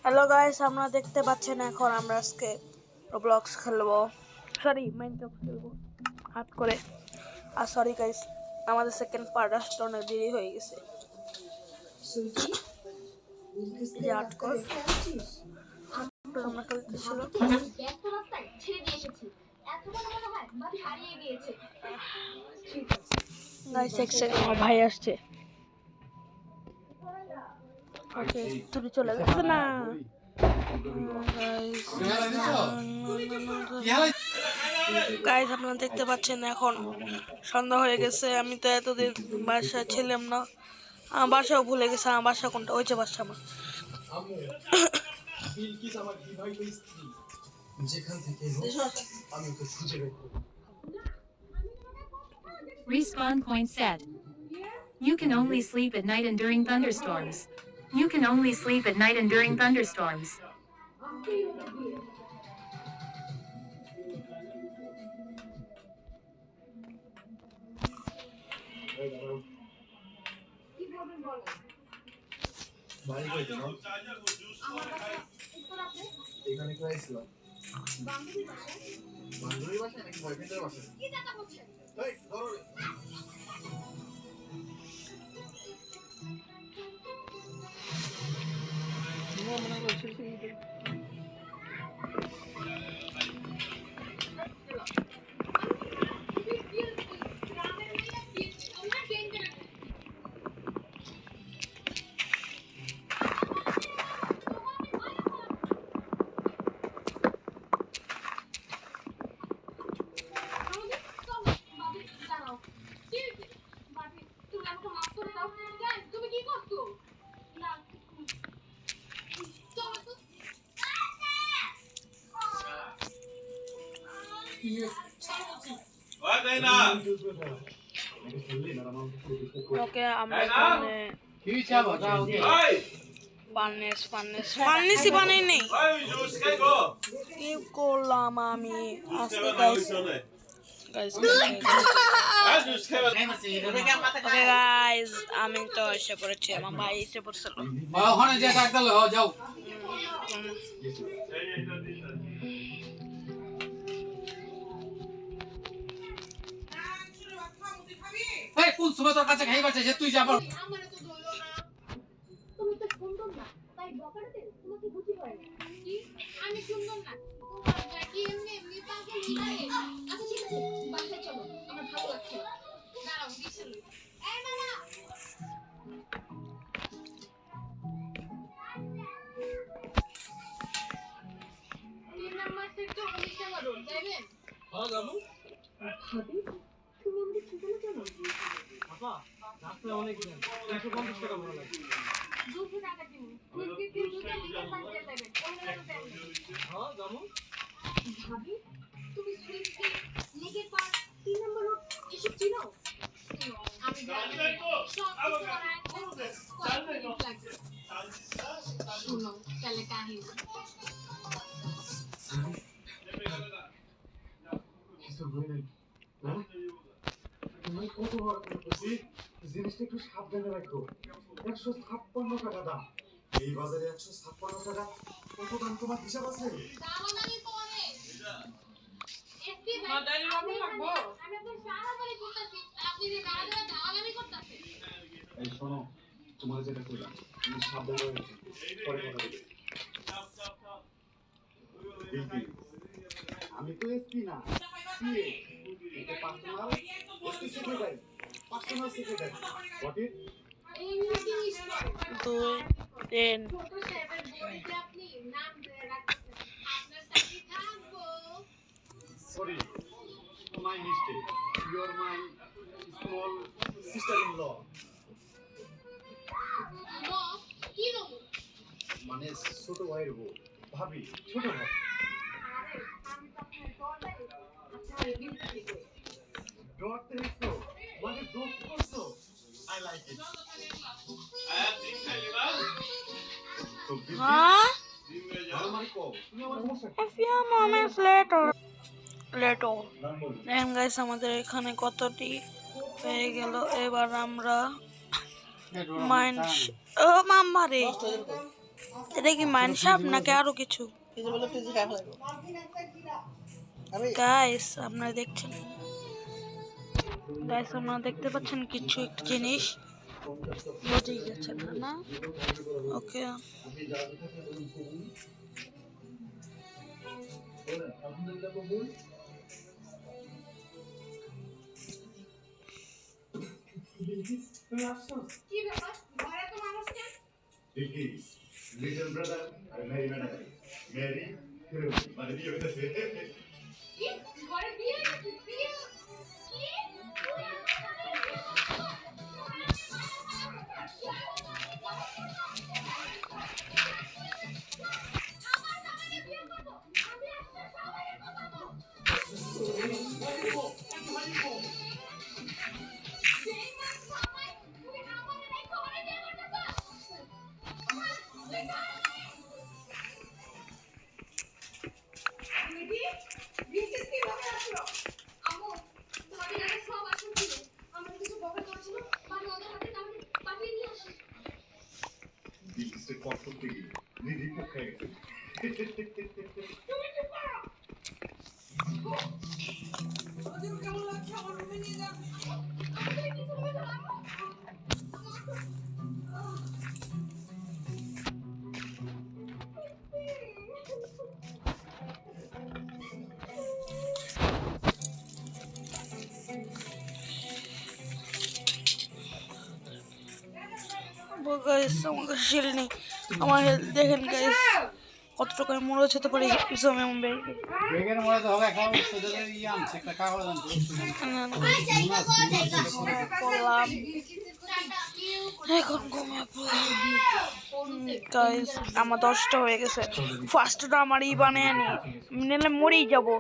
Hello guys, আমরা দেখতে পাচ্ছেন এখন আমরা আজকে রোবলক্স খেলবো, সরি মাইনক্রাফট খেলবো হাত করে। আর সরি গাইস, আমাদের সেকেন্ড পার্ট আসতে অনেক দেরি হয়ে গেছে। হাত করে আমরা খেলতেছিল গাইস, এক সেকেন্ড আমার ভাই আসছে। ওকে, তুমি চলে গেছো না গাইস, আপনারা দেখতে পাচ্ছেন এখন সন্ধ্যা হয়ে গেছে। আমি তো এতদিন বাসায় ছিলাম না, আমার বাসাও ভুলে গেছে। আমার বাসা কোনটা? ওই যে বাসা আমার। Respawn point set. You can only sleep at night and during thunderstorms. You can only sleep at night and during thunderstorms. ওকে, আমরা এখানে ফার্নেসই বানাই নেই। কি করলাম আমি আজকে গাইস? গাইস, আমি তো এসে পড়েছি, আমার ভাই এসে পড়ছিল। কোন সময় তোর কাছে খাইবার চাইছে তুই যাবার তুমি তো সুন্দর না, তাই বকারতে তোমাকে বুঝি হয় না কি আমি সুন্দর না? তোমার নাকি এমনি এমনি পাগল হয়ে যায়। আচ্ছা ঠিক আছে, বাসায় চলো, আমার ভালো লাগছে না। দাঁড়াও, বিশাল এই মামা, তিন নাম্বার সেক্টর 19 নাম্বার রোড যাবেন? হ্যাঁ যাবো। ভাবি, তুমি আমাকে ঠিকানা জানো? আপা রাস্তায় অনেক জ্যাম, 150 টাকা ভাড়া লাগে। 200 টাকা দিন, তুই কি 300 টাকা দিয়ে পাঠিয়ে দেবেন? ওখানে তো দেন। হ্যাঁ যাবো। ভাবি, তুমি সুইটকে লেকের পার 3 নম্বর রোড এসব চিনো? আমি জানি সব কিছু করায় কত মিনিট লাগবে। শুনো তাহলে কাহিনী। কিছু বলেন না, তুমি কতবার বলতেছি জিনিসটা একটু সাবধানে রাখো। 156 টাকা দাম, এই বাজারে 156 টাকা কত দাম তোমার হিসাব আছে? দামাদামি করে এসপি ভাই দামাদামি লাগবো। আমি তো সারা বাড়ি করতেছি, আপনি যে গাড়ি দামাদামি করতেছেন। এই শোনো, তোমার যেটা কইলাম তুমি সাবধানে রাখো, পরে কথা বলবো। আমি তো এসপি না, সিএ, এটা personal secretary, personal secretary. What it? এই জিনিস নয়। 2 10 ছোট সাহেবের বইতে আপনি নাম দিয়ে রাখছেন, আপনার চাকরি থাকবো। Sorry, my mistake, you are my small sister in law. বস কি নেবো? মানে ছোট ভাইয়ের বউ, ভাবি, ছোট ভাই। আরে আমি তো আপনার দরজায় আপনার বিলটি দেব। ডট দেখছো, মানে জোক করছো, আই লাইক ইট। Huh? ভালো মানে কও, তুমি আমার সমস্যা কি? A few moments later. দেখেন গাইস, আমাদের এখানে কতটি হয়ে গেল। এবার আমরা মাইন্ড ও মাম্মারে এটা কি মাইনসাপ নাকি আরো কিছু? গাইস আপনারা দেখছেন, গাইস আপনারা দেখতে পাচ্ছেন কিছু একটা জিনিস বুঝেই গেছেন না? ওকে তুমি আসছো? কি ব্যাপার ঘরে তো মানুষ কেন? Bilkis, little brother, Mary madam. Mary, মানে বিয়ে হয়েছে। কি ঘরে বিয়ে বিয়ে কি তুই বিলকিসের কষ্ট থেকে নিধি পক্ষে গেছে। গাইস আমার কাছে শিল নেই, আমার হেলথ দেখেন গাইস কতটুকু আমি মরে যেতে পারি জমে এমন বেরিয়ে বেগের মনে তো হবে একটা সেটার আনছে একটা কাগজ আনছে পড়লাম এখন ঘুমিয়ে গাইস আমার 10টা হয়ে গেছে, ফার্স্টটা আমার বানিয়ে নি নিলে মরেই যাবো।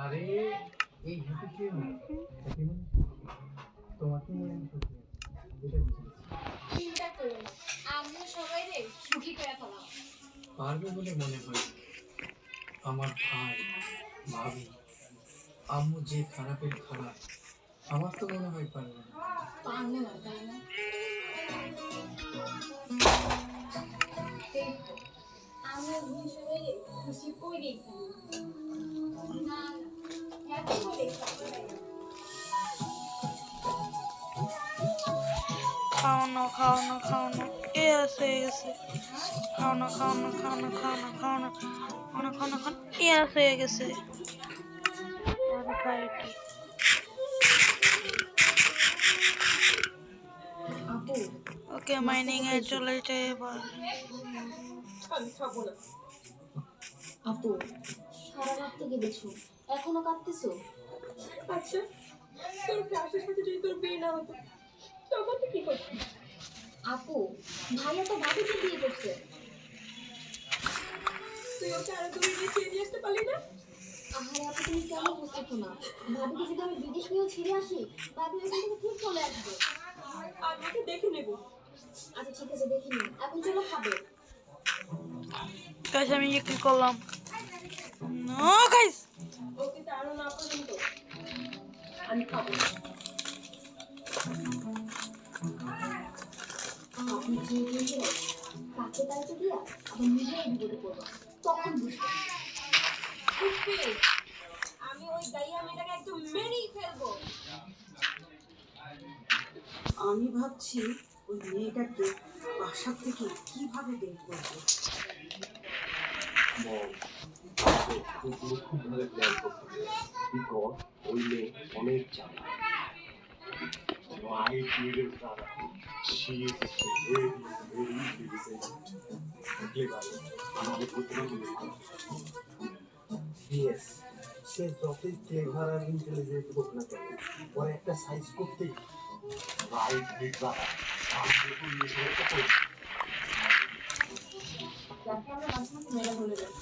আরে এই হ্যাপি কি হ্যাপি মানে তোমাকে চিন্তা করো না, আমরা সবাই রে সুখী করে ফেলাম। পারবে বলে মনে হয়। আমার ভাই ভাবি আম্মু যে খারাপের খারাপ, আমার তো মনে হয় পারবে না। পারবে না তাই না? আমরা দুই সবাই রে খুশি করে দিই না, হ্যাপি করে খাওয়ানো খাওয়ানো খাওয়ানো এ আছে গেছে, খাওয়ানো খাওয়ানো খাওয়ানো খাওয়ানো খাওয়ানো খাওয়ানো খাওয়ানো খাওয়ানো এ আছে গেছে। ওকে মাইনিং এ চলে যাই এবার। আপু সারা রাত তো কেঁদেছো, এখনো কাঁদতেছো? আচ্ছা তোর ক্লাসের সাথে যদি তোর বিয়ে না হতো তখন তুই কি করতি? আপু ভাইয়া তো ভাবিকে বিয়ে করছে। তুই ওকে আরো দূরে নিয়ে ছেড়ে দিয়ে আসতে পারলি না? আহারে আপু তুমি কেন বুঝতেছো না? ভাবিকে যদি আমি বিদেশ নিয়েও ছেড়ে আসি, ভাবি এখান থেকে ঠিক চলে আসবে। আমাকে দেখে নেবো। আচ্ছা ঠিক আছে দেখি নি, এখন চলো খাবে। গাইস আমি কি করলাম? নো গাইস ওকে তাড়ো না পর্যন্ত আমি খাবো না। আপনি কি দিয়ে কাকে দায়িত্ব দিয়া আবার নিজেই বিপদে পড়বো, তখন বুঝবে। বুঝবি? আমি ওই গাইয়া মেয়েটাকে একদম মেরেই ফেলবো। আমি ভাবছি ওই মেয়েটাকে বাসা থেকে কিভাবে বের করবো। খুব ভালো প্ল্যান করতে বিকজ ওই মেয়ে অনেক জানে। I figured that she is very, very decent. Clever. আমাদের প্রতিদিন Yes, সে যতই ক্লেভার আর ইন্টেলিজেন্ট হোক না কেন, ওর একটা সাইজ করতেই রাইট বিট বাড়া আমাদের পুলিশ হয়ে যাবে। যাকে আমরা মাঝে মাঝে মেরে বলে যাই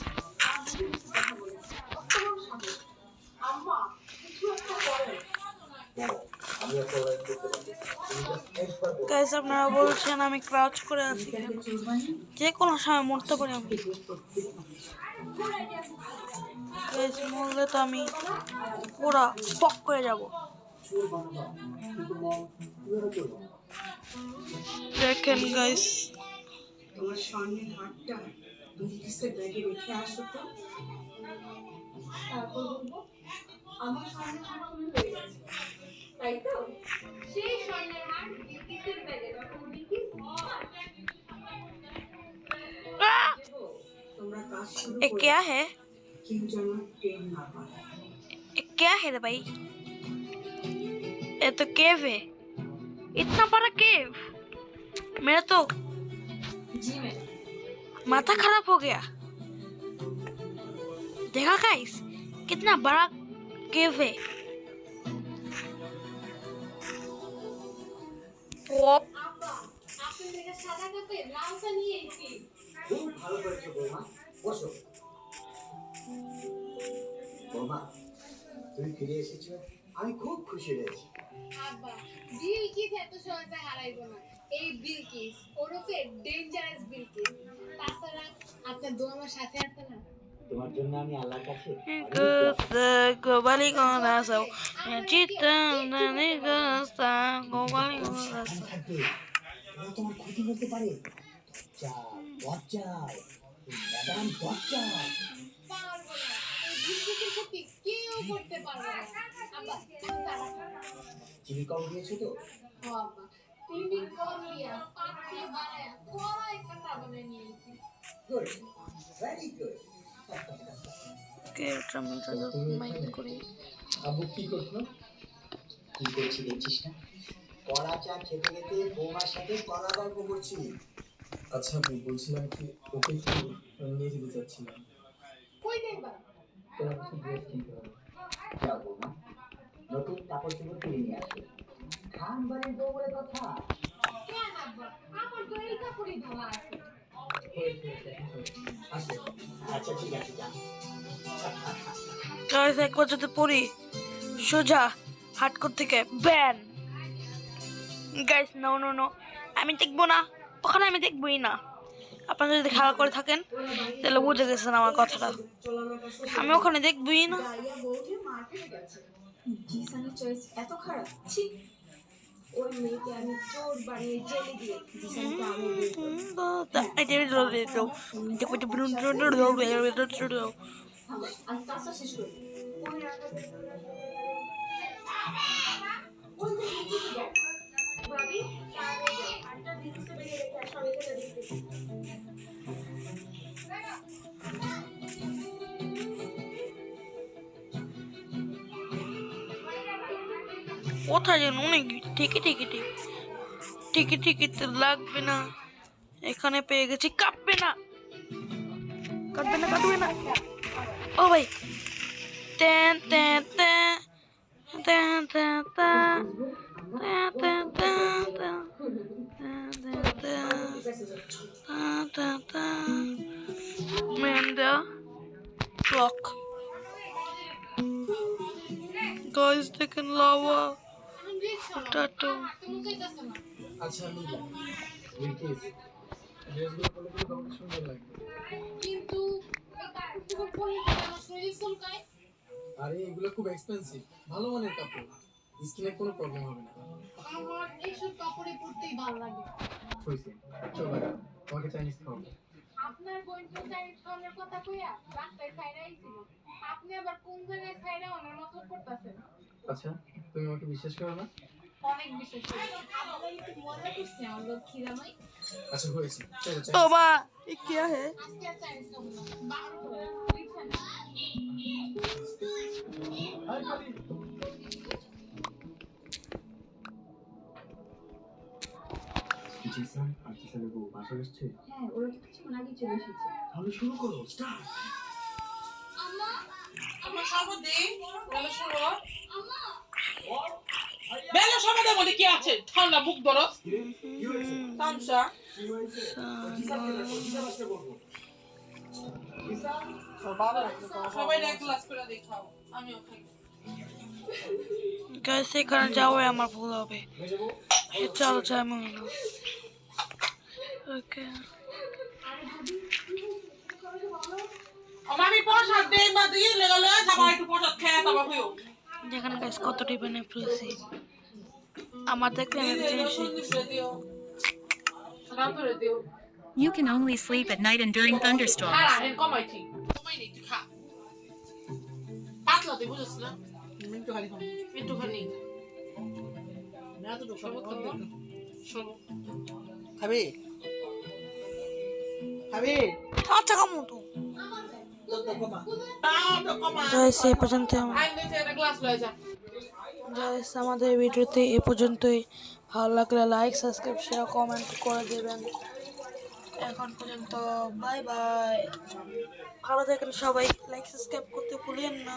কথা বলে আম্মা কিছু একটা করে। আমি একটা ওয়াইফ করতে পারি। তুমি জাস্ট একবার বলো। গাইস আপনারা বলছেন আমি ক্রাউচ করে আছি কেন? যে কোনো সময় মরতে পারি আমি। গাইস মরলে তো আমি পুরা পক করে যাব। চোর বানাবা, কিন্তু মন কিভাবে করবো? দেখেন গাইস তোমার স্বর্ণের হারটা বিলকিসের ব্যাগে রেখে আসো তো। তারপর বলবো আমার স্বর্ণের হার চুরি হয়ে গেছে, তাই তো? সেই স্বর্ণের হার বিলকিসের ব্যাগে তখন বিলকিস তোমরা কাজ শুরু ये করো, क्या है? কেউ যেন টের না পায়। ये क्या है रे भाई? ये तो केव है, इतना बड़ा केव। मेरा तो জি ম্যাম। माथा खराब हो गया। देखा गाइस कितना बड़ा केव है। ओप, আব্বা, আপনার থেকে সাদা কাপে লাল চা নিয়ে এসেছি। খুব ভালো করেছো বৌমা, বসো। বৌমা, তুমি ফিরে এসেছো, আমি খুব খুশি হয়েছি। আব্বা, বিলকিস এত সহজে হারাইবো না। এই বিলকিস ওরফে ডেঞ্জারাস বিলকিস। তাছাড়া আপনার দোয়া আমার সাথে আছে না। তোমার জন্য আমি আল্লাহর কাছে kembali ke rasa cinta dan rasa kembali ke rasa. থাকবে, ওরা তোমার ক্ষতি করতে পারে। বজ্জায়, ম্যাডাম বজ্জায়। পারবো না, এই বিলকিসের ক্ষতি কেউ করতে পারবে না। আব্বা, তারা চিনি কম দিয়েছো তো? ও আব্বা, তিনি কম দিয়া পাখি বানায় কড়া একটা চা বানায় নিয়ে এসেছি। Good, very good. के टमाटर जो माइक करी আব্বু কি করছো? কি করছি দেখছিস না? কড়া চা খেতে খেতে বৌমার সাথে কড়া গল্প করছি। আচ্ছা আব্বু বলছিলাম কি ওকে একটু নিয়ে যেতে চাচ্ছিলাম। কই যাইবা? তোমার কিছু ড্রেস কিনতে হবে। যাও বৌমা, নতুন কাপড় চোপড় কিনে নিয়ে আসো। খান বাড়ির বউ বলে কথা। কেন আব্বা? আমার তো এই কাপড়ই ধোয়া আছে। আসো। আচ্ছা ঠিক আছে, যা। गाइस एक बार যদি পড়ি সোজা হার্ডকোর থেকে ban. Guys no no no, আমি দেখবো না, ওখানে আমি দেখবই না। আপনারা যদি খেয়াল করে থাকেন তাহলে বুঝে গেছেন আমার কথাটা। আমি ওখানে দেখবই না। গাইয়া বউকে মার্কেটে গেছে। জিসানের চয়েস এত খারাপ, ছি। ওই মেয়েকে আমি চোর বানিয়ে জেলে দিয়ে জিসানকে আমি বিয়ে করবো। থামো, আমি কাজটা শেষ করি। ওই রান্নাটা- ওই যে বিলকিস গেল। ভাবি, তাড়াতাড়ি যাও। হাতটা বিলকিসের ব্যাগে রেখে আসো, আমি এখানে দেখতেছি। কোথায় যেন অনেক ঠিকই ঠিকই ঠিক ঠিকই ঠিকই তো লাগবে না। এখানে পেয়ে গেছি, কাঁপবে না কাটবে না কাটবে না। ও ভাই তেন তেন তেন তেন তেন তেন তেন তেন তেন তেন তেন Amanda clock. Guys, they can lava আমি দেখছো না, potato. হাঁটতে মন চাইতেছে না। আচ্ছা আমি উইকেস ড্রেসগুলো পরলে কিন্তু তোমাকে সুন্দর লাগবে। কিন্তু এই কাপড় পরে আমার শরীর চুলকায়। আরে এগুলো খুব এক্সপেন্সিভ, ভালো মানের কাপড়, স্কিনের কোনো প্রবলেম হবে না। আমার এইসব কাপড়ে পরতেই ভালো লাগে। হয়েছে, চল বাবা, তোমাকে চাইনিজ খাওয়াবো। আপনার বোন তো চাইনিজ খাওয়ানোর কথা কইয়া রাস্তায় ছাইরা আইছিল। আপনি আবার কোন জায়গায় ছাইরা ওনার মতলব করতেছেন? আচ্ছা তুমি আমাকে বিশ্বাস করো না? অনেক বিশেষ করে আপনারা একটু মজা করছে আমার লক্ষ্মী রামাই। আচ্ছা হয়েছে, চলো तो माँ ये क्या है? আজকে আর চাইনিজ খাবো না, বারো করে বুঝছেন? জিসান আর জিসানের বউ বাসায় এসছে। হ্যাঁ, ওরা তো কিছুক্ষণ আগে চলে এসেছে। তাহলে শুরু করো, স্টার্ট। আম্মা, আমার শরবত দে, বেলা শরবত। আম্মা, বেলা শরবতের মধ্যে কি আছে? ঠান্ডা বুক ধরস। কি হয়েছে? তামসা। কি হয়েছে? জিসানকে দেখো, জিসান আসলে বলবো। জিসান, সবাই এক গ্লাস করে দেখাও, আমিও খাই। গাইস এখানে যাওয়াই আমার ভুল হবে। চলো যাই মনে না। ওকে আমি প্রসাদ দেই না দিয়ে লেগে সবাই একটু প্রসাদ খেয়ে তারপর হইও দেখেন গাইস কত টিফিনে ফেলেছি। আমার দেখলে আমি জিনিস দিও রাতে দিও You can only sleep at night and during thunderstorms. হ্যাঁ হ্যাঁ কমাইছি কমাই নেই তুই খা পাতলা তুই বুঝছিস না একটুখানি খাবে খাবে আচ্ছা কামু তো গাইস এই পর্যন্ত গ্লাস লয়ে যা গাইস আমাদের ভিডিওতে এ পর্যন্তই। ভালো লাগলে লাইক সাবস্ক্রাইব শেয়ার কমেন্ট করে দেবেন। এখন পর্যন্ত বাই বাই। ভালো থাকেন সবাই, লাইক সাবস্ক্রাইব করতে ভুলেন না।